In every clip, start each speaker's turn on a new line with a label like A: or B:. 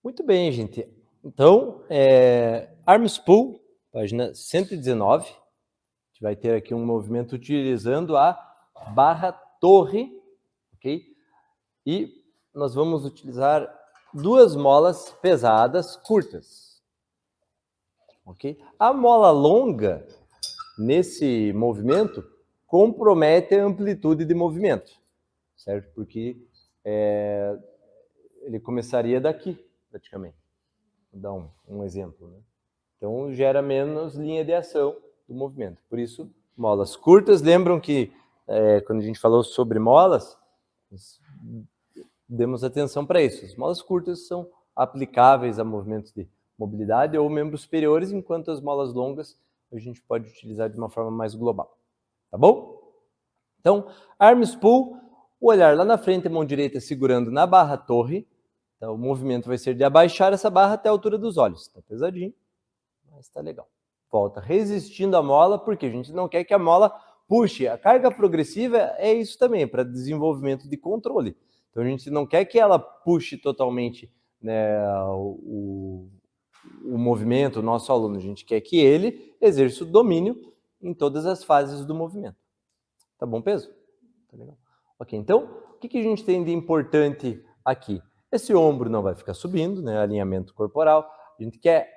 A: Muito bem, gente. Então, Arms Pull, página 119. A gente vai ter aqui um movimento utilizando a barra torre, ok? E nós vamos utilizar duas molas pesadas curtas, ok? A mola longa, nesse movimento, compromete a amplitude de movimento, certo? Porque ele começaria daqui, praticamente. Vou dar um exemplo, né? Então, gera menos linha de ação do movimento. Por isso, molas curtas. Lembram que, quando a gente falou sobre molas, demos atenção para isso. As molas curtas são aplicáveis a movimentos de mobilidade ou membros superiores, enquanto as molas longas a gente pode utilizar de uma forma mais global. Tá bom? Então, Arms Pull, o olhar lá na frente, a mão direita segurando na barra torre. Então, o movimento vai ser de abaixar essa barra até a altura dos olhos. Está pesadinho, mas está legal. Volta resistindo a mola, porque a gente não quer que a mola puxe. A carga progressiva é isso também, para desenvolvimento de controle. Então, a gente não quer que ela puxe totalmente, né, o movimento, o nosso aluno. A gente quer que ele exerça o domínio em todas as fases do movimento. Tá bom, peso? Tá legal. Ok, então, o que a gente tem de importante aqui? Esse ombro não vai ficar subindo, né? Alinhamento corporal. A gente quer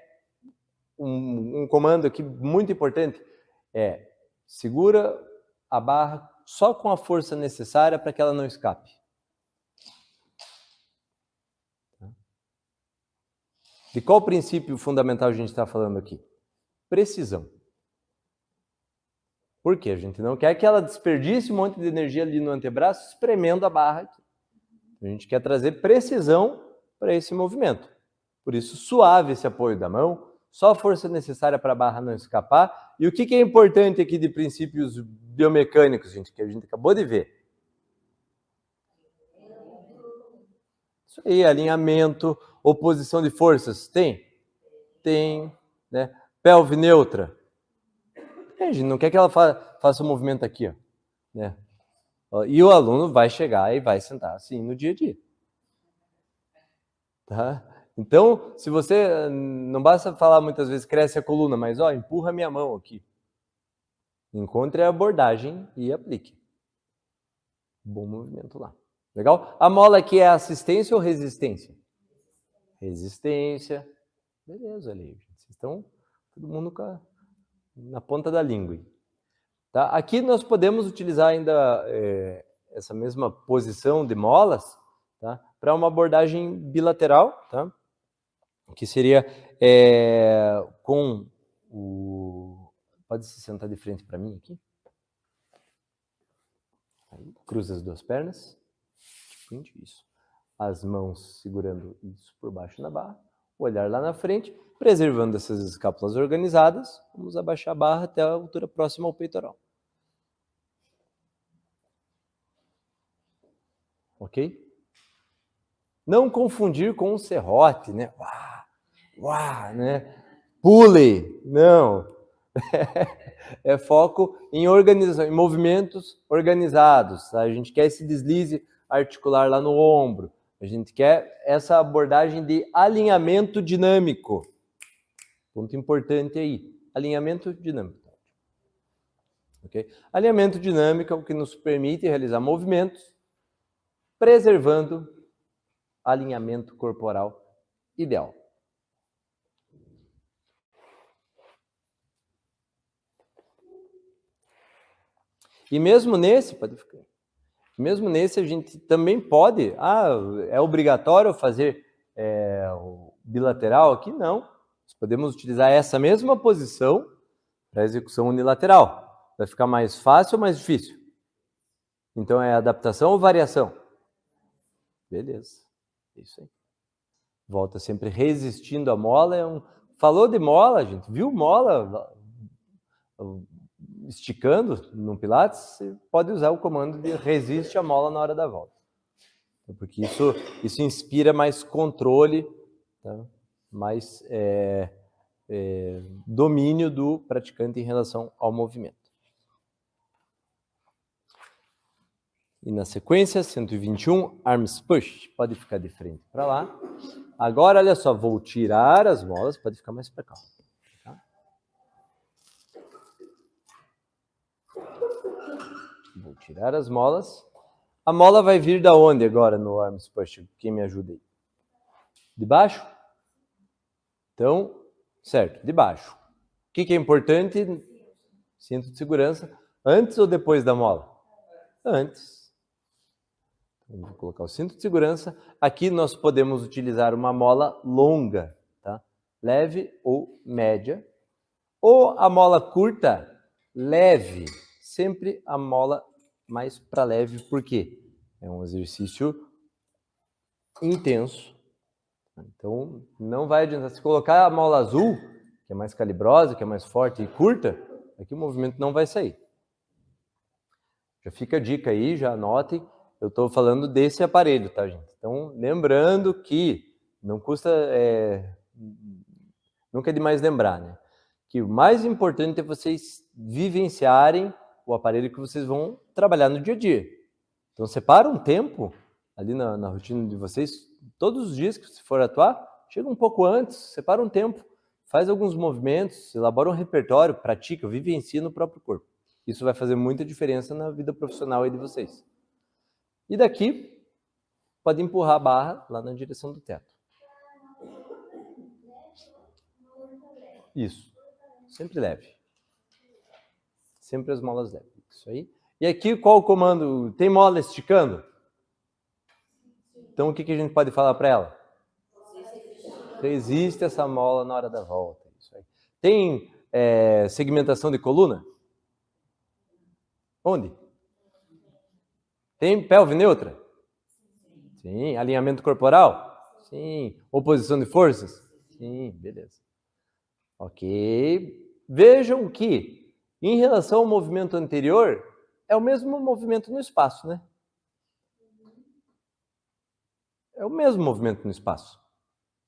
A: um comando aqui muito importante, segura a barra só com a força necessária para que ela não escape. De qual princípio fundamental a gente está falando aqui? Precisão. Por quê? A gente não quer que ela desperdice um monte de energia ali no antebraço, espremendo a barra aqui. A gente quer trazer precisão para esse movimento. Por isso, suave esse apoio da mão, só a força necessária para a barra não escapar. E o que é importante aqui de princípios biomecânicos, gente, que a gente acabou de ver? Isso aí, alinhamento, oposição de forças. Tem? Tem. Né? Pelve neutra. A gente não quer que ela faça o movimento aqui, ó, né? E o aluno vai chegar e vai sentar assim no dia a dia. Tá? Então, se você, não basta falar muitas vezes, cresce a coluna, mas empurra minha mão aqui. Encontre a abordagem e aplique. Bom movimento lá. Legal? A mola aqui é assistência ou resistência? Resistência. Beleza, ali. Vocês estão todo mundo na ponta da língua. Tá? Aqui nós podemos utilizar ainda essa mesma posição de molas, tá? Para uma abordagem bilateral, tá? Que seria com o... Pode se sentar de frente para mim aqui. Aí, cruza as duas pernas. Isso. As mãos segurando isso por baixo na barra. Olhar lá na frente, preservando essas escápulas organizadas. Vamos abaixar a barra até a altura próxima ao peitoral. Ok? Não confundir com o serrote, né? Né? Pule, não. É foco em organização, em movimentos organizados. Tá? A gente quer esse deslize articular lá no ombro. A gente quer essa abordagem de alinhamento dinâmico. Ponto importante aí. Alinhamento dinâmico. Okay? Alinhamento dinâmico é o que nos permite realizar movimentos preservando alinhamento corporal ideal. E mesmo nesse, a gente também pode, é obrigatório fazer o bilateral aqui? Não. Nós podemos utilizar essa mesma posição para execução unilateral. Vai ficar mais fácil ou mais difícil? Então, é adaptação ou variação? Beleza. É isso aí. Volta sempre resistindo à mola. Falou de mola, gente. Viu mola esticando no Pilates? Você pode usar o comando de resiste a mola na hora da volta. Porque isso inspira mais controle, tá? Mais domínio do praticante em relação ao movimento. E na sequência, 121, Arms Push. Pode ficar de frente para lá. Agora, olha só, vou tirar as molas, pode ficar mais para cá. Tá? Vou tirar as molas. A mola vai vir da onde agora no arms push? Quem me ajuda aí? De baixo? Então, certo, de baixo. O que é importante? Cinto de segurança. Antes ou depois da mola? Antes. Então, vou colocar o cinto de segurança. Aqui nós podemos utilizar uma mola longa, tá? Leve ou média. Ou a mola curta, leve. Sempre a mola mais para leve, porque é um exercício intenso. Então, não vai adiantar. Se colocar a mola azul, que é mais calibrosa, que é mais forte e curta, aqui o movimento não vai sair. Já fica a dica aí, já anotem. Eu estou falando desse aparelho, tá, gente? Então, lembrando que não custa... nunca é demais lembrar, né? Que o mais importante é vocês vivenciarem o aparelho que vocês vão trabalhar no dia a dia. Então, separa um tempo ali na rotina de vocês, todos os dias que você for atuar, chega um pouco antes, separa um tempo, faz alguns movimentos, elabora um repertório, pratica, vivencia no próprio corpo. Isso vai fazer muita diferença na vida profissional aí de vocês. E daqui, pode empurrar a barra lá na direção do teto. Isso. Sempre leve. Sempre as molas leves. Isso aí. E aqui, qual o comando? Tem mola esticando? Então, o que a gente pode falar para ela? Resiste essa mola na hora da volta. Isso aí. Tem segmentação de coluna? Onde? Tem pelve neutra? Sim. Alinhamento corporal? Sim. Oposição de forças? Sim, beleza. Ok. Vejam que, em relação ao movimento anterior, é o mesmo movimento no espaço, né? É o mesmo movimento no espaço.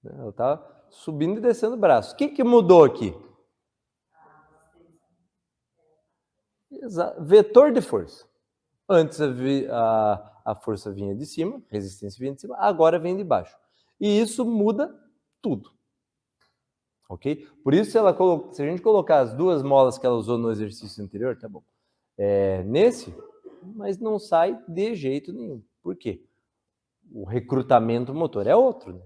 A: Ela está subindo e descendo o braço. O que mudou aqui? Vetor de força. Antes a força vinha de cima, a resistência vinha de cima, agora vem de baixo. E isso muda tudo. Ok? Por isso, se a gente colocar as duas molas que ela usou no exercício anterior, tá bom. Nesse, mas não sai de jeito nenhum. Por quê? O recrutamento motor é outro, né?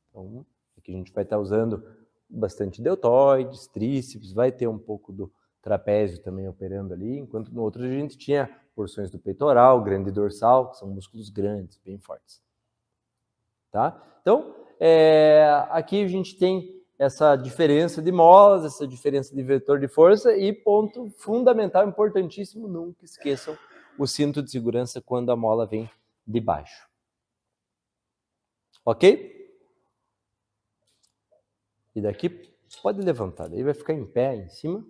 A: Então, aqui a gente vai estar usando bastante deltoides, tríceps, vai ter um pouco do trapézio também operando ali, enquanto no outro a gente tinha porções do peitoral, grande dorsal, que são músculos grandes, bem fortes. Tá? Então, aqui a gente tem essa diferença de molas, essa diferença de vetor de força e ponto fundamental, importantíssimo, nunca esqueçam o cinto de segurança quando a mola vem de baixo. Ok? E daqui pode levantar, daí vai ficar em pé em cima.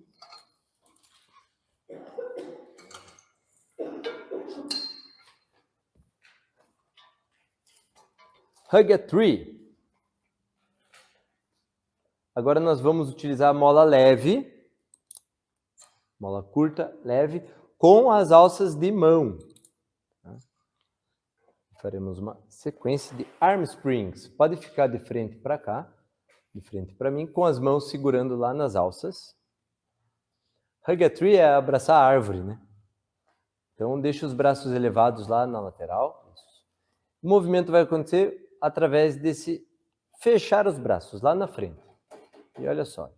A: Hug a tree. Agora nós vamos utilizar a mola leve, mola curta, leve, com as alças de mão. Faremos uma sequência de arm springs. Pode ficar de frente para cá, de frente para mim, com as mãos segurando lá nas alças. Hug a tree é abraçar a árvore, né? Então, deixa os braços elevados lá na lateral. O movimento vai acontecer através desse fechar os braços lá na frente. E olha só.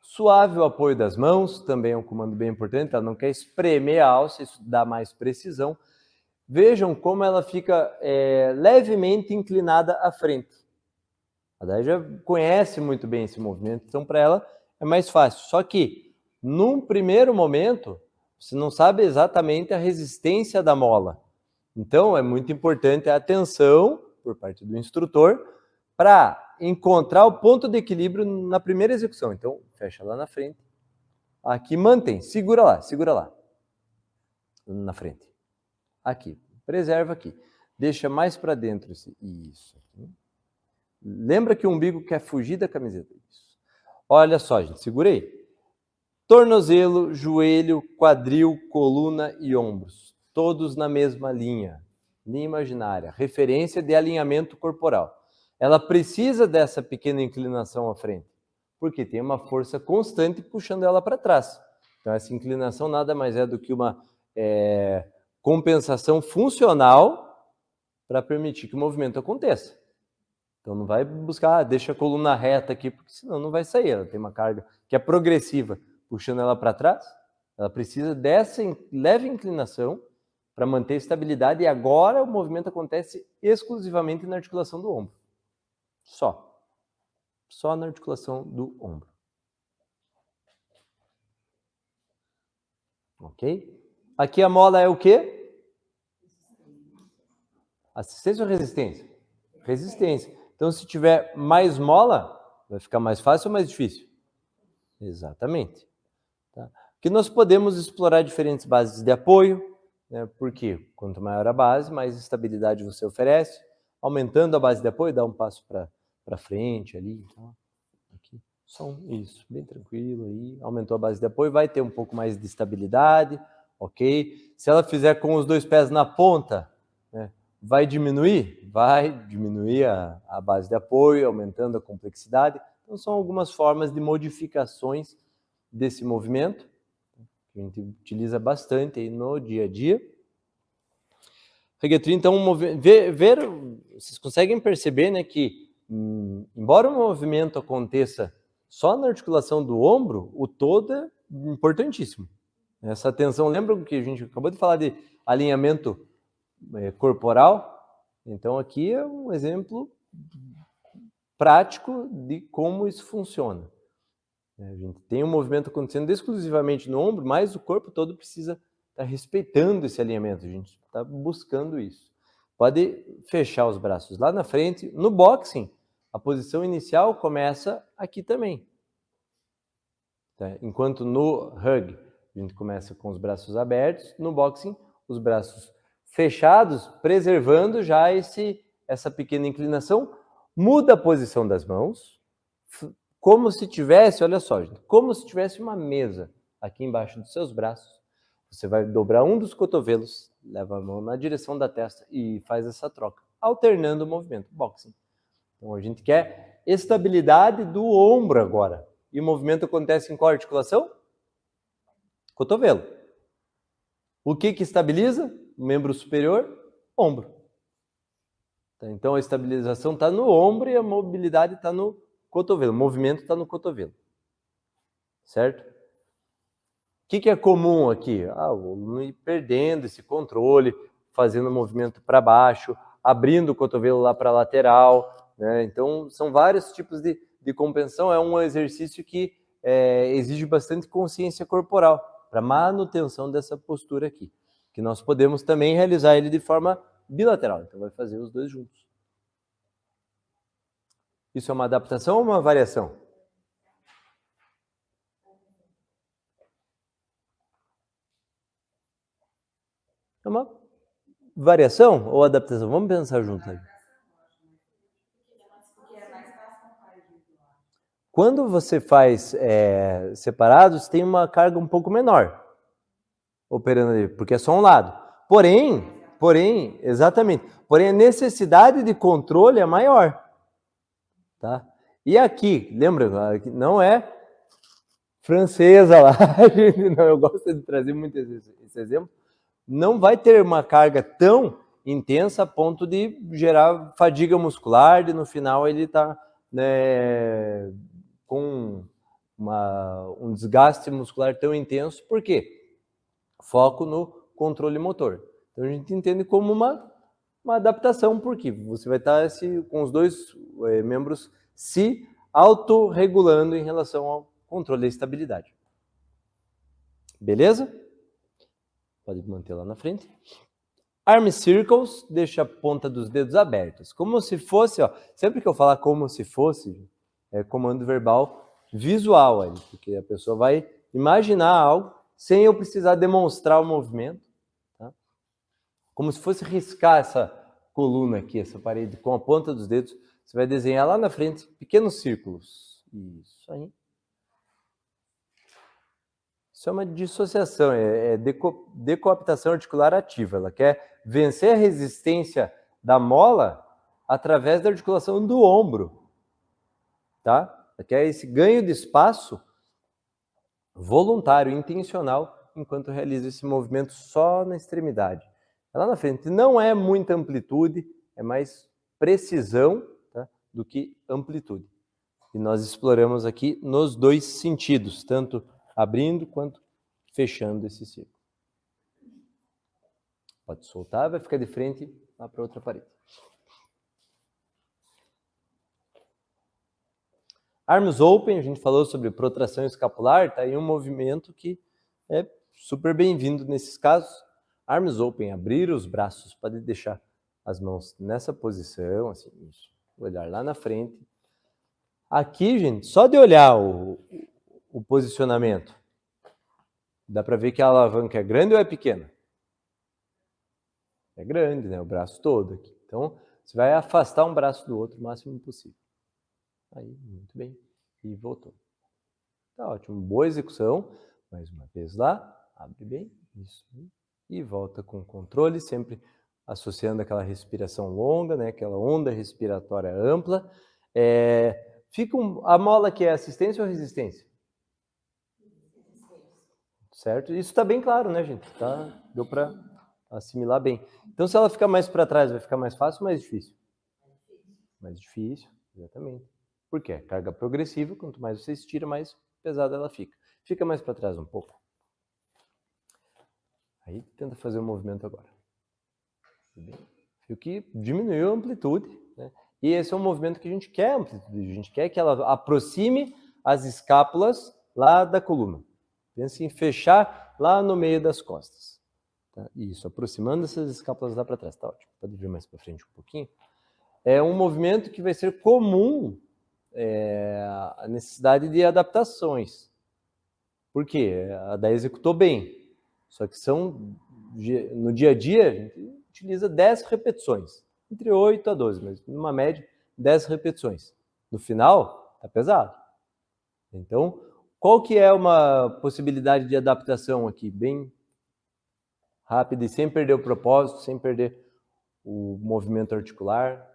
A: Suave o apoio das mãos, também é um comando bem importante. Ela não quer espremer a alça, isso dá mais precisão. Vejam como ela fica levemente inclinada à frente. A Day já conhece muito bem esse movimento, então para ela é mais fácil. Só que, num primeiro momento, você não sabe exatamente a resistência da mola. Então, é muito importante a atenção por parte do instrutor para encontrar o ponto de equilíbrio na primeira execução. Então, fecha lá na frente. Aqui, mantém. Segura lá. Na frente. Aqui. Preserva aqui. Deixa mais para dentro. Isso. Lembra que o umbigo quer fugir da camiseta. Isso. Olha só, gente. Segurei. Tornozelo, joelho, quadril, coluna e ombros. Todos na mesma linha. linha imaginária, referência de alinhamento corporal. Ela precisa dessa pequena inclinação à frente, porque tem uma força constante puxando ela para trás. Então, essa inclinação nada mais é do que uma compensação funcional para permitir que o movimento aconteça. Então, não vai buscar, deixa a coluna reta aqui, porque senão não vai sair. Ela tem uma carga que é progressiva, puxando ela para trás. Ela precisa dessa leve inclinação para manter a estabilidade, e agora o movimento acontece exclusivamente na articulação do ombro. Só na articulação do ombro. Ok? Aqui a mola é o quê? Assistência ou resistência? Resistência. Então, se tiver mais mola, vai ficar mais fácil ou mais difícil? Exatamente. Tá? Que nós podemos explorar diferentes bases de apoio, né? Porque quanto maior a base, mais estabilidade você oferece. Aumentando a base de apoio, dá um passo para frente ali. Tá? Aqui. Isso, bem tranquilo aí. Aumentou a base de apoio, vai ter um pouco mais de estabilidade, ok? Se ela fizer com os dois pés na ponta, né, vai diminuir? Vai diminuir a base de apoio, aumentando a complexidade. Então, são algumas formas de modificações desse movimento, que a gente utiliza bastante aí no dia a dia. Reguetri, então, vocês conseguem perceber, né, que embora o movimento aconteça só na articulação do ombro, o todo é importantíssimo. Essa tensão, lembra que a gente acabou de falar de alinhamento corporal? Então, aqui é um exemplo prático de como isso funciona. A gente tem um movimento acontecendo exclusivamente no ombro, mas o corpo todo precisa estar respeitando esse alinhamento. A gente está buscando isso. Pode fechar os braços lá na frente. No boxing, a posição inicial começa aqui também. Tá? Enquanto no hug a gente começa com os braços abertos, no boxing os braços fechados, preservando já essa pequena inclinação. Muda a posição das mãos, como se tivesse, olha só, gente, como se tivesse uma mesa aqui embaixo dos seus braços. Você vai dobrar um dos cotovelos, leva a mão na direção da testa e faz essa troca, alternando o movimento, boxing. Então, a gente quer estabilidade do ombro agora. E o movimento acontece em qual articulação? Cotovelo. O que estabiliza? O membro superior? Ombro. Então, a estabilização está no ombro e a mobilidade está no cotovelo. O movimento está no cotovelo. Certo? O que é comum aqui? O aluno ir perdendo esse controle, fazendo o movimento para baixo, abrindo o cotovelo lá para a lateral. Né? Então, são vários tipos de compensação. É um exercício que exige bastante consciência corporal para manutenção dessa postura aqui, que nós podemos também realizar ele de forma bilateral. Então, vai fazer os dois juntos. Isso é uma adaptação ou uma variação? É uma variação ou adaptação? Vamos pensar junto aí. Quando você faz separados, tem uma carga um pouco menor operando ali, porque é só um lado. Porém, exatamente. Porém, a necessidade de controle é maior. Tá? E aqui, lembra, não é francesa lá, não, eu gosto de trazer muito esse exemplo, não vai ter uma carga tão intensa a ponto de gerar fadiga muscular, e no final ele está com um desgaste muscular tão intenso. Por quê? Foco no controle motor. Então a gente entende como uma adaptação, porque você vai estar com os dois membros se autorregulando em relação ao controle da estabilidade. Beleza? Pode manter lá na frente. Arm circles, deixa a ponta dos dedos abertos. Como se fosse, sempre que eu falar como se fosse, é comando verbal visual aí, porque a pessoa vai imaginar algo sem eu precisar demonstrar o movimento. Tá? Como se fosse riscar essa coluna aqui, essa parede, com a ponta dos dedos. Você vai desenhar lá na frente pequenos círculos. Isso aí. Isso é uma dissociação, é decoaptação articular ativa. Ela quer vencer a resistência da mola através da articulação do ombro, tá? Que é esse ganho de espaço voluntário, intencional, enquanto realiza esse movimento só na extremidade. Lá na frente não é muita amplitude, é mais precisão, tá, do que amplitude. E nós exploramos aqui nos dois sentidos, tanto abrindo quanto fechando esse círculo. Pode soltar, vai ficar de frente lá para outra parede. Arms Open, a gente falou sobre protração escapular, tá aí um movimento que é super bem-vindo nesses casos. Arms Open, abrir os braços, pode deixar as mãos nessa posição, assim, isso. Olhar lá na frente. Aqui, gente, só de olhar o posicionamento, dá para ver que a alavanca é grande ou é pequena? É grande, né? O braço todo aqui. Então, você vai afastar um braço do outro o máximo possível. Aí, muito bem. E voltou. Tá ótimo. Boa execução. Mais uma vez lá. Abre bem. Isso. E volta com controle, sempre associando aquela respiração longa, né? Aquela onda respiratória ampla. Fica a mola que é assistência ou resistência? Certo? Isso está bem claro, né, gente? Tá? Deu para assimilar bem. Então, se ela ficar mais para trás, vai ficar mais fácil ou mais difícil? Mais difícil, exatamente. Por quê? Carga progressiva, quanto mais você estira, mais pesada ela fica. Fica mais para trás um pouco. Aí, tenta fazer o movimento agora. Viu que diminuiu a amplitude, né? E esse é um movimento que a gente quer amplitude. A gente quer que ela aproxime as escápulas lá da coluna. Pensa em fechar lá no meio das costas. Tá? Isso, aproximando essas escápulas lá para trás. Tá ótimo. Pode vir mais para frente um pouquinho. É um movimento que vai ser comum a necessidade de adaptações. Por quê? A Day executou bem. Só que no dia a dia, a gente utiliza 10 repetições. Entre 8 a 12, mas numa média, 10 repetições. No final, tá pesado. Então, qual que é uma possibilidade de adaptação aqui? Bem rápida e sem perder o propósito, sem perder o movimento articular.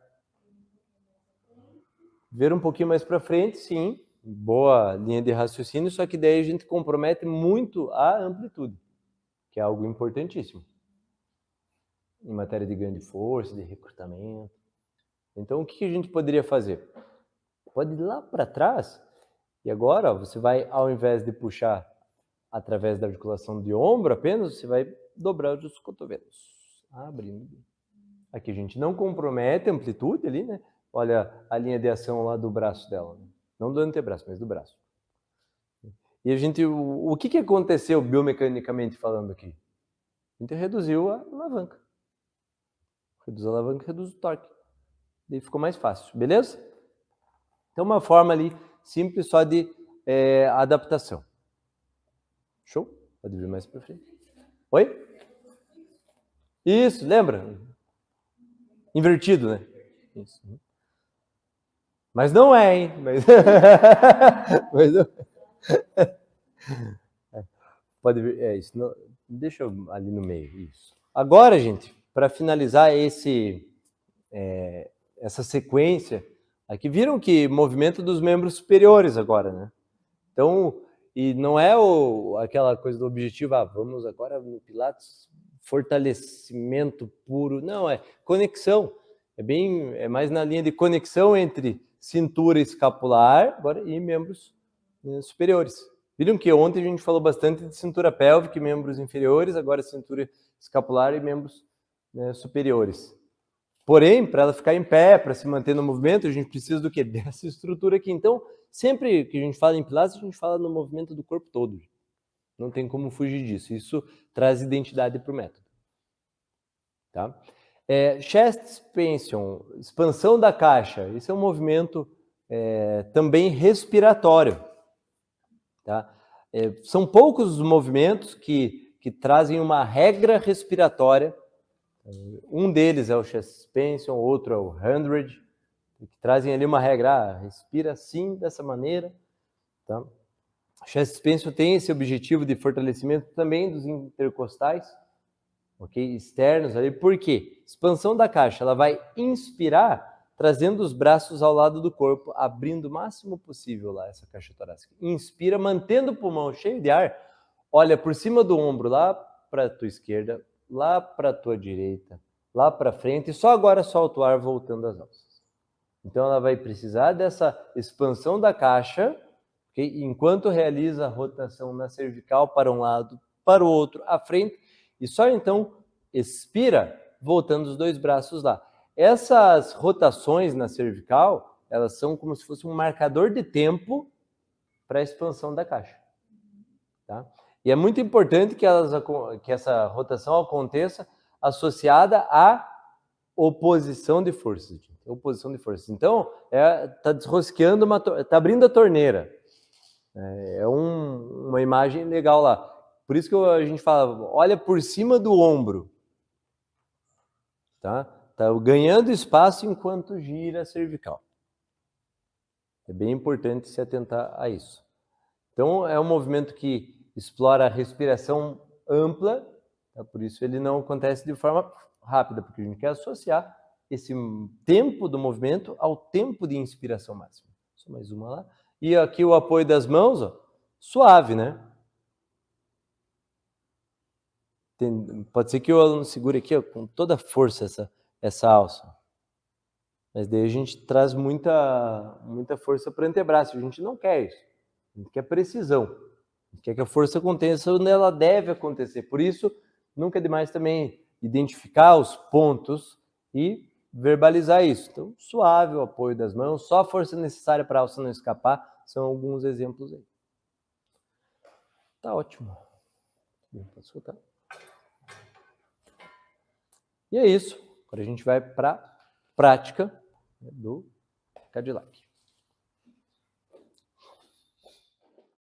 A: Ver um pouquinho mais para frente, sim, boa linha de raciocínio, só que daí a gente compromete muito a amplitude, que é algo importantíssimo em matéria de ganho de força, de recrutamento. Então, o que a gente poderia fazer? Pode ir lá para trás e agora você vai, ao invés de puxar através da articulação de ombro apenas, você vai dobrar os cotovelos, abrindo. Aqui a gente não compromete a amplitude ali, né? Olha a linha de ação lá do braço dela. Né? Não do antebraço, mas do braço. E a gente, o que aconteceu biomecanicamente falando aqui? A gente reduziu a alavanca. Reduz a alavanca, reduz o torque. Daí ficou mais fácil, beleza? Então, uma forma ali simples só de adaptação. Show? Pode vir mais para frente. Oi? Isso, lembra? Invertido, né? Isso. Mas não é, hein? Mas não... Pode vir, isso. Não... Deixa eu ali no meio, isso. Agora, gente, para finalizar essa sequência, aqui viram que movimento dos membros superiores agora, né? Então, e não é aquela coisa do objetivo, vamos agora no Pilates, fortalecimento puro, não, é conexão, é mais na linha de conexão entre cintura escapular agora, e membros superiores. Viram que ontem a gente falou bastante de cintura pélvica e membros inferiores, agora cintura escapular e membros superiores. Porém, para ela ficar em pé, para se manter no movimento, a gente precisa do quê? Dessa estrutura aqui. Então, sempre que a gente fala em Pilates, a gente fala no movimento do corpo todo. Não tem como fugir disso. Isso traz identidade para o método. Tá? Chest expansion, expansão da caixa. Esse é um movimento também respiratório. Tá? São poucos os movimentos que trazem uma regra respiratória. Um deles é o chest expansion, outro é o 100, que trazem ali uma regra, respira assim, dessa maneira. Tá? O chest expansion tem esse objetivo de fortalecimento também dos intercostais. ok? Externos ali. Por quê? Expansão da caixa, ela vai inspirar, trazendo os braços ao lado do corpo, abrindo o máximo possível lá essa caixa torácica. Inspira, mantendo o pulmão cheio de ar, olha por cima do ombro, lá para a tua esquerda, lá para a tua direita, lá para frente, e só agora solta o ar voltando às alças. Então ela vai precisar dessa expansão da caixa, okay? Enquanto realiza a rotação na cervical para um lado, para o outro, à frente, e só então expira, voltando os dois braços lá. Essas rotações na cervical, elas são como se fosse um marcador de tempo para a expansão da caixa. Tá? E é muito importante que essa rotação aconteça associada à oposição de forças. Oposição de forças. Então, tá desrosqueando, tá abrindo a torneira. Uma imagem legal lá. Por isso que a gente fala, olha por cima do ombro. Tá ganhando espaço enquanto gira a cervical. É bem importante se atentar a isso. Então, é um movimento que explora a respiração ampla, tá? Por isso ele não acontece de forma rápida, porque a gente quer associar esse tempo do movimento ao tempo de inspiração máxima. Só mais uma lá. E aqui o apoio das mãos, ó, suave, né? Pode ser que o aluno segure aqui, ó, com toda a força essa alça. Mas daí a gente traz muita força para o antebraço. A gente não quer isso. A gente quer precisão. A gente quer que a força aconteça onde ela deve acontecer. Por isso, nunca é demais também identificar os pontos e verbalizar isso. Então, suave o apoio das mãos, só a força necessária para a alça não escapar, são alguns exemplos aí. Tá ótimo. Pode soltar. E é isso. Agora a gente vai para a prática do Cadillac.